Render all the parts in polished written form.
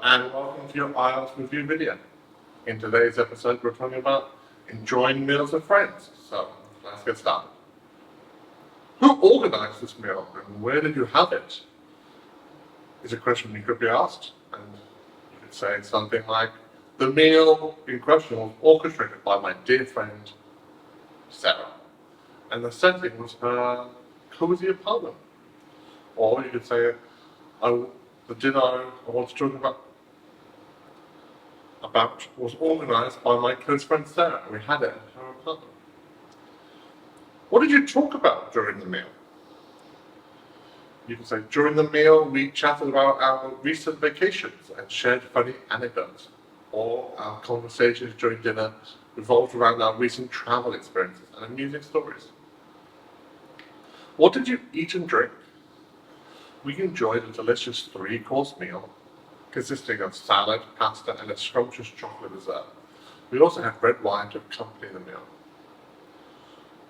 and welcome to your IELTS review video. In today's episode, we're talking about enjoying meals with friends. So, let's get started. Who organised this meal and where did you have it? Is a question you could be asked, and you could say something like, the meal in question was orchestrated by my dear friend, Sarah, and the setting was her cozy apartment. Or you could say, the dinner I want to talk about was organised by my close friend Sarah. We had it at her apartment. What did you talk about during the meal? You can say, during the meal we chatted about our recent vacations and shared funny anecdotes. Or our conversations during dinner revolved around our recent travel experiences and amusing stories. What did you eat and drink? We enjoyed a delicious 3-course meal consisting of salad, pasta, and a scrumptious chocolate dessert. We also had red wine to accompany the meal.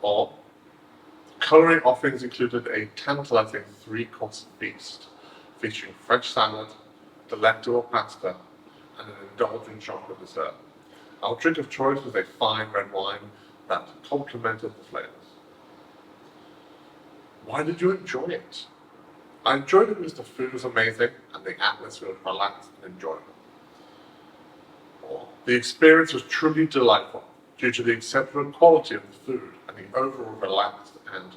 Or, culinary offerings included a tantalizing 3-course feast featuring French salad, delectable pasta, and an indulgent chocolate dessert. Our drink of choice was a fine red wine that complemented the flavors. Why did you enjoy it? I enjoyed it because the food was amazing and the atmosphere was relaxed and enjoyable. Or, the experience was truly delightful due to the exceptional quality of the food and the overall relaxed and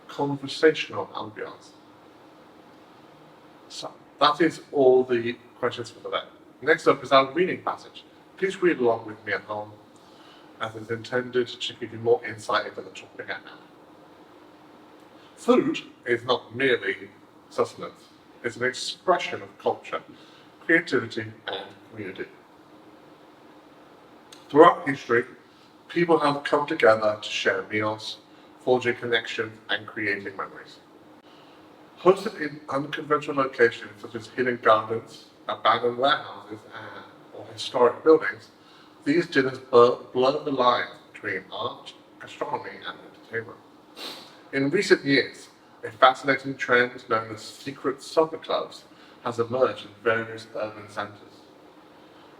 conversational ambiance. So, that is all the questions for today. Next up is our reading passage. Please read along with me at home, as it's intended to give you more insight into the topic at hand. Food is not merely sustenance, it's an expression of culture, creativity, and community. Throughout history, people have come together to share meals, forging connections, and creating memories. Hosted in unconventional locations such as hidden gardens, abandoned warehouses, or historic buildings, these dinners blur the lines between art, astronomy, and entertainment. In recent years, a fascinating trend known as secret supper clubs has emerged in various urban centres.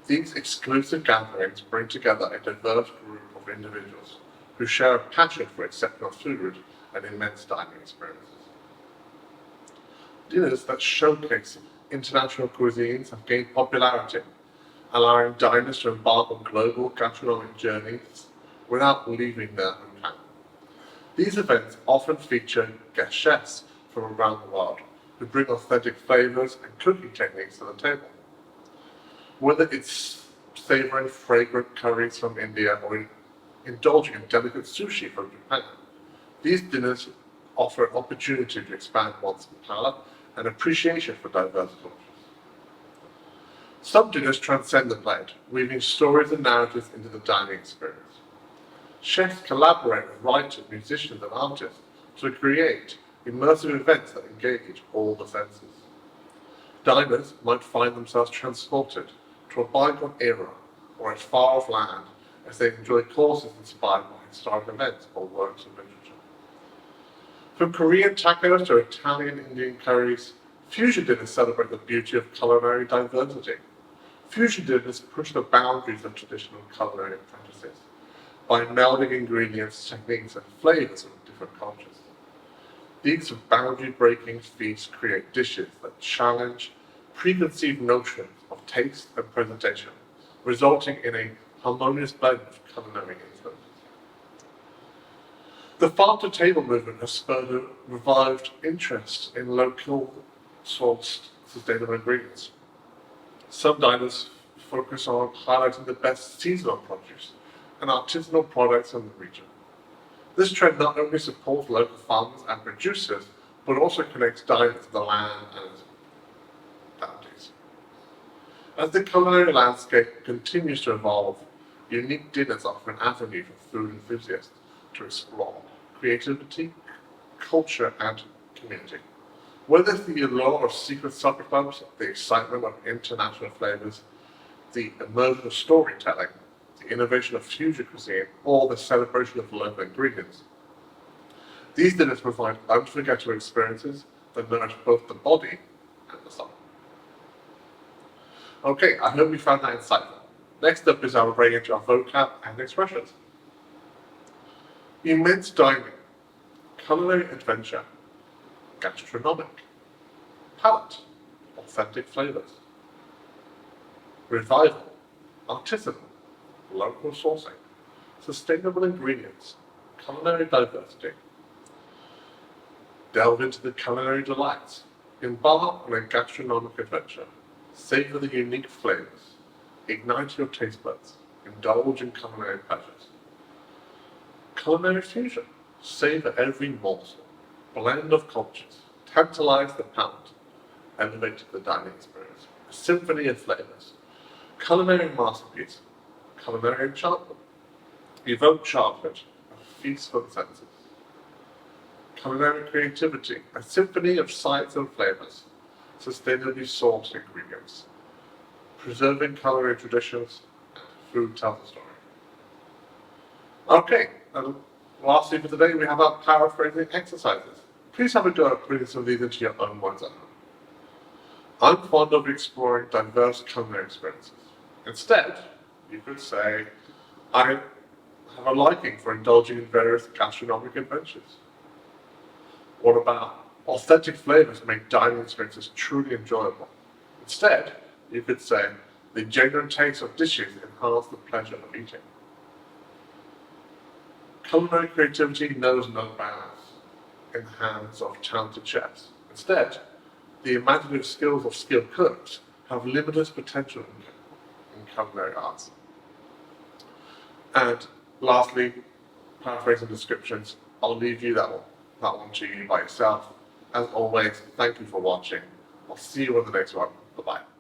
These exclusive gatherings bring together a diverse group of individuals who share a passion for exceptional food and immense dining experiences. Dinners that showcase international cuisines have gained popularity, allowing diners to embark on global gastronomic journeys without leaving their hometown. These events often feature guest chefs from around the world who bring authentic flavors and cooking techniques to the table. Whether it's savoring fragrant curries from India or indulging in delicate sushi from Japan, these dinners offer an opportunity to expand one's palate and appreciation for diverse cultures. Some dinners transcend the plate, weaving stories and narratives into the dining experience. Chefs collaborate with writers, musicians, and artists to create immersive events that engage all the senses. Diners might find themselves transported to a bygone era or a far-off land as they enjoy courses inspired by historic events or works of literature. From Korean tacos to Italian Indian curries, fusion dinners celebrate the beauty of culinary diversity. Fusion dinners push the boundaries of traditional culinary practices by melding ingredients, techniques, and flavors of different cultures. These boundary-breaking feasts create dishes that challenge preconceived notions of taste and presentation, resulting in a harmonious blend of culinary influences. The farm-to-table movement has spurred a revived interest in local sourced sustainable ingredients. Some diners focus on highlighting the best seasonal produce and artisanal products in the region. This trend not only supports local farmers and producers, but also connects diners to the land and its bounties. As the culinary landscape continues to evolve, unique dinners offer an avenue for food enthusiasts to explore creativity, culture, and community. Whether it's the allure of secret supper clubs, the excitement of international flavors, the immersion of storytelling, the innovation of fusion cuisine, or the celebration of local ingredients, these dinners provide unforgettable experiences that nourish both the body and the soul. Okay, I hope you found that insightful. Next up is our break into our vocab and expressions. Immense dining, culinary adventure, gastronomic, palate, authentic flavors, revival, artisanal, local sourcing, sustainable ingredients, culinary diversity. Delve into the culinary delights, embark on a gastronomic adventure, savor the unique flavors, ignite your taste buds, indulge in culinary pleasures. Culinary fusion, savor every morsel, blend of cultures, tantalize the palate, elevate the dining experience, a symphony of flavors, culinary masterpiece, culinary enchantment, evoke childhood, a feast for the senses. Culinary creativity, a symphony of sights and flavors, sustainably sourced ingredients, preserving culinary traditions, and food tells a story. Okay, and lastly for today we have our paraphrasing exercises. Please have a go at putting some of these into your own words at home. I'm fond of exploring diverse culinary experiences. Instead, you could say, I have a liking for indulging in various gastronomic adventures. What about authentic flavors make dining experiences truly enjoyable? Instead, you could say, the genuine taste of dishes enhance the pleasure of eating. Culinary creativity knows no bounds in the hands of talented chefs. Instead, the imaginative skills of skilled cooks have limitless potential in culinary arts. And lastly, paraphrasing descriptions, I'll leave you that one to you by yourself. As always, thank you for watching. I'll see you on the next one. Bye-bye.